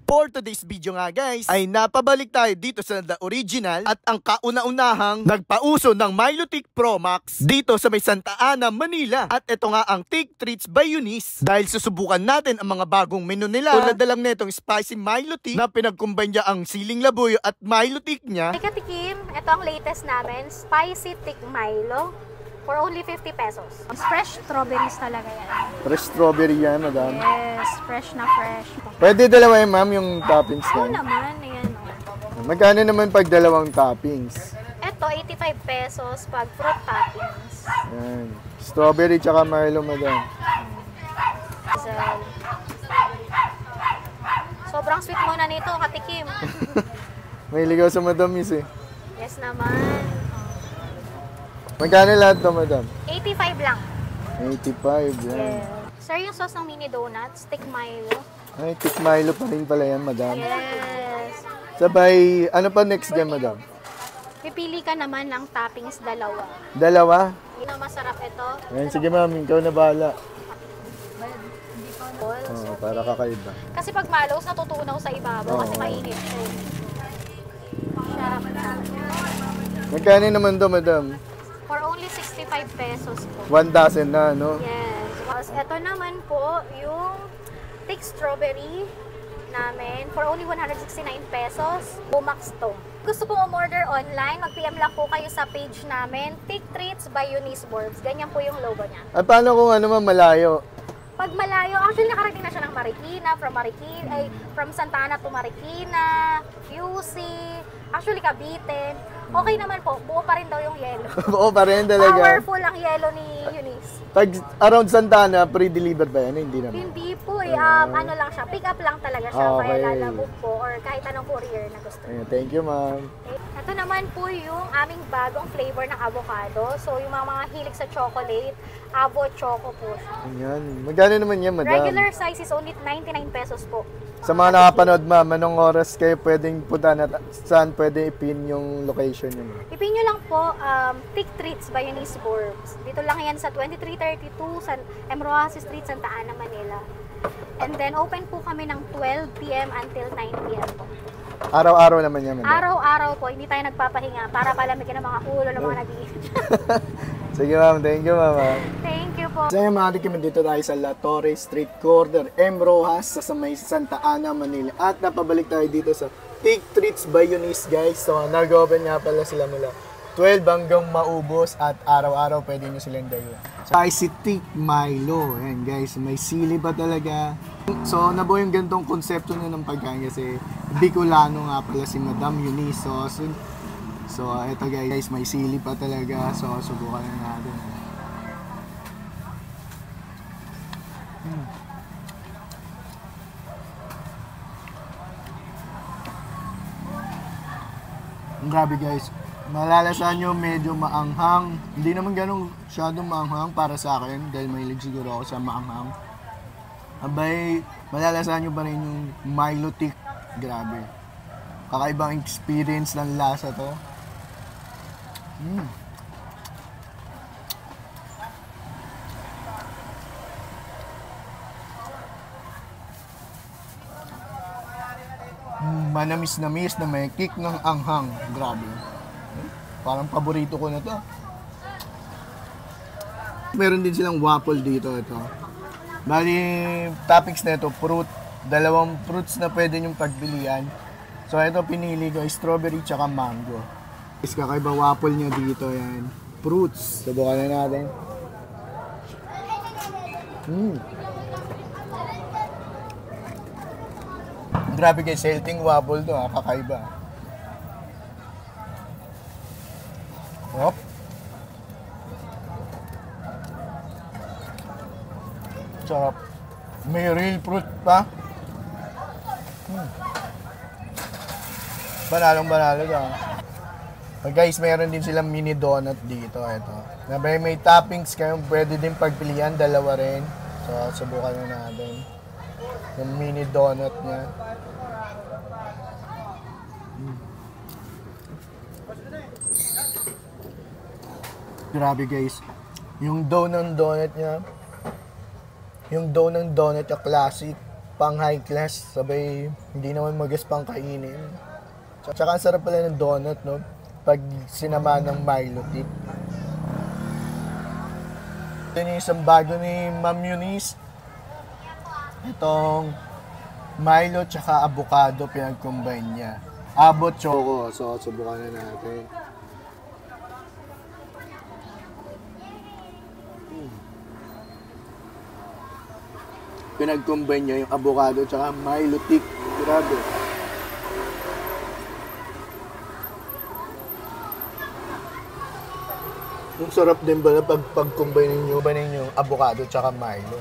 For today's video nga guys, ay napabalik tayo dito sa The Original at ang kauna-unahang nagpauso ng Milotic Pro Max dito sa may Santa Ana, Manila. At ito nga ang Take Treats by Eunice dahil susubukan natin ang mga bagong menu nila. Tulad na lang netong Spicy Milotic na pinag-combine niya ang siling labuyo at Milotic niya. Hey katikim, ito ang latest namin, Spicy Thick Milo for only 50 pesos. Fresh strawberries talaga yan. Fresh strawberry yan, madam. Yes, fresh na fresh. Pwede dalawa yung ma'am yung toppings Oo na. naman, ayan. Magkano naman pag dalawang toppings? Ito, 85 pesos pag fruit toppings. Yan. Strawberry tsaka Milo, madam. So, sobrang sweet muna nito, katikim. May ligaw sa madamis eh. Yes naman. Magkano lahat to, madam? 85 lang. 85, yan. Yes. Sir, yung sauce ng mini donuts, thick Milo. Ay, thick Milo pa rin pala yan, madam. Yes. Sabay, ano pa next dyan, madam? Pipili ka naman ng toppings dalawa. Dalawa? Yun ang masarap ito. Ayan, sige ma'am, ikaw na bahala. Balls. Oo, para kakaiba. Kasi pag malos, natutunaw sa ibabaw kasi mainit siya. Sarap na. Magkano naman to, madam? For only 65 pesos po. 1 dozen na, no? Yes. Tapos ito naman po, yung thick strawberry namin for only 169 pesos. Bumax to. Gusto pong umorder online, mag-PM lang po kayo sa page namin, Take Treats by Eunice Borbs. Ganyan po yung logo niya. At paano kung ano man malayo? Pag malayo, actually nakarating na siya ng Marikina, from Santa Ana to Marikina, QC, actually Cavite. Okay naman po, buo pa rin daw yung yelo. Oo pa rin talaga. Powerful ang yelo ni Eunice. Pag around Santa Ana, pre-deliver ba yan? Hindi naman. Hindi po eh, ano lang siya, pick up lang talaga siya, Okay. kaya lalabog po or kahit anong courier na gusto. Ayan, thank you, ma'am. Ito naman po yung aming bagong flavor ng avocado. So yung mga hilig sa chocolate, avo choco po siya. Ayan. Magkano naman yan, madam? Regular size is only 99 pesos po. Sa mga nakapanood, ma'am, anong oras kayo pwedeng punta na saan pwede ipin yung location nyo? Ipin nyo lang po, Take Treats by Eunice Borbs. Dito lang yan sa 2332 Emrohasi Street, Santa Ana, Manila. And then open po kami ng 12 p.m. until 9 p.m. po. Araw-araw naman yan, madam. Araw-araw po, hindi tayo nagpapahinga para palamigin ang mga ulo ng mga nag-iinit. Sige, ma'am. Thank you, ma'am. Thank you po. So yung mga kami dito tayo sa La Torre Street Corner, M. Rojas, sa may Santa Ana, Manila. At napabalik tayo dito sa Take Treats by Eunice, guys. So nag-open nga pala sila mula 12 hanggang maubos at araw-araw pwede nyo silang dayuhan. Spicy Thick Milo. Ayan guys, may sili pa talaga. So nabuo yung gantong konsepto nyo ng pagkain kasi Bicolano nga pala si Madam Eunice. So eto guys, may sili pa talaga. So subukan na natin. Grabe guys, malalasan nyo medyo maanghang. Hindi naman ganun masyadong maanghang para sa akin dahil mahilig siguro ako sa maanghang. Abay, malalasan nyo pa rin yung Milotic. Grabe, kakaibang experience ng lasa to. Manamis-namis na may kick ng anghang. Grabe. Parang paborito ko na to. Meron din silang waffle dito. Ito. Bali, toppings na ito, fruit. Dalawang fruits na pwede nyong pagbilian. So, ito pinili ko, strawberry tsaka mango. Is kakaiba waffle niya dito. Yan. Fruits. Subukan na natin. Grabe guys, healthy waffle to, kakaiba. Hop. Sarap. May real fruit pa. Banalong-banalo ka. Guys, meron din silang mini donut dito. Ito. May toppings kayo, pwede din pagpilian, dalawa rin. So, subukan na natin. Yung mini donut niya. Grabe guys. Yung dough ng donut niya, yung classic. pang high class, sabay hindi naman magas pang kainin. Tsaka ang sarap pala ng donut, no? Pag sinama ng Milo tip. Ito yung isang bago ni Ma'am Eunice. Itong Milo tsaka avocado pinag-combine niya. Abot choco. So, subukan na natin. Pinag-combine niya yung avocado tsaka Milo tip. Grabe. Yung sarap din ba na pag-combine ninyo yung avocado tsaka Milo.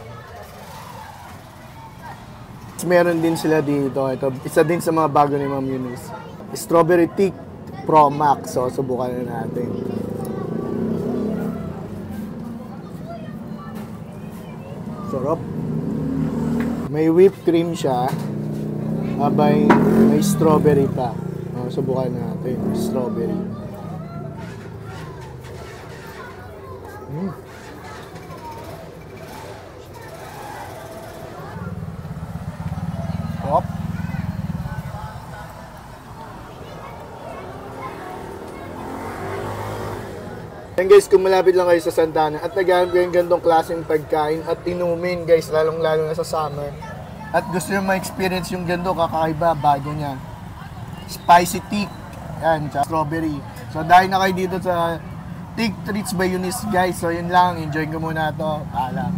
Meron din sila dito. Ito, isa din sa mga bago ni Ma'am Eunice. Strawberry Thick Pro Max. So, subukan na natin. Sarap. May whipped cream siya. Abay, may strawberry pa. Subukan natin. Strawberry. Sarap. Yan guys, kung malapit lang kayo sa Santa Ana at naghahanap kayo ng gandong klaseng pagkain at inumin guys, lalong-lalo na sa summer. At gusto nyo ma-experience yung gando, kakaiba, bago niya. Spicy Thick, yan, tsaka strawberry. So dahil na kayo dito sa Thick Treats by Eunice guys, so yun lang, enjoy ko muna ito. Paalam.